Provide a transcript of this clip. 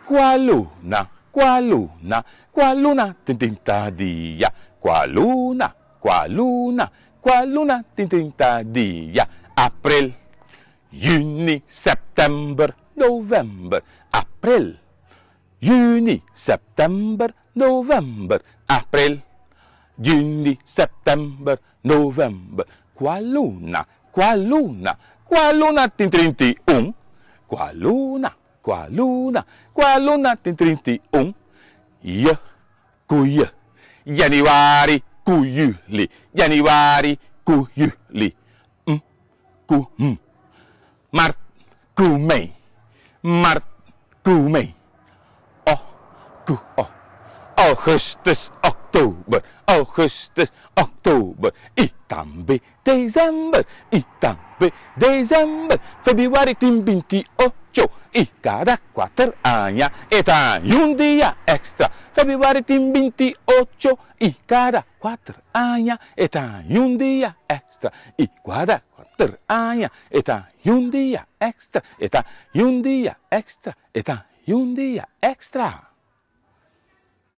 Qua luna, qua luna, qua luna tintintadia. Qua luna, qua luna, qua luna tintintadia. April, juni, september, november. April, juni, september, november. April, juni, september, november. Qua luna, qua luna, qua luna tintrinti un. Qua luna, qua luna, qua luna tintrinti un. Je, koeie. Januari, koe juli. Januari, koe juli. Koe, Maart, koe mei. Maart, koe mei. Koe, Augustus, oktober. Augustus, oktober. Itambe, december. Itambe, december. Februari, timbintiocho. Y cada 4 años está un día extra. Februari, timbintiocho. Y cada 4 años está un día extra. Y cada 4 años está un día extra. Está un día extra. Está un día extra.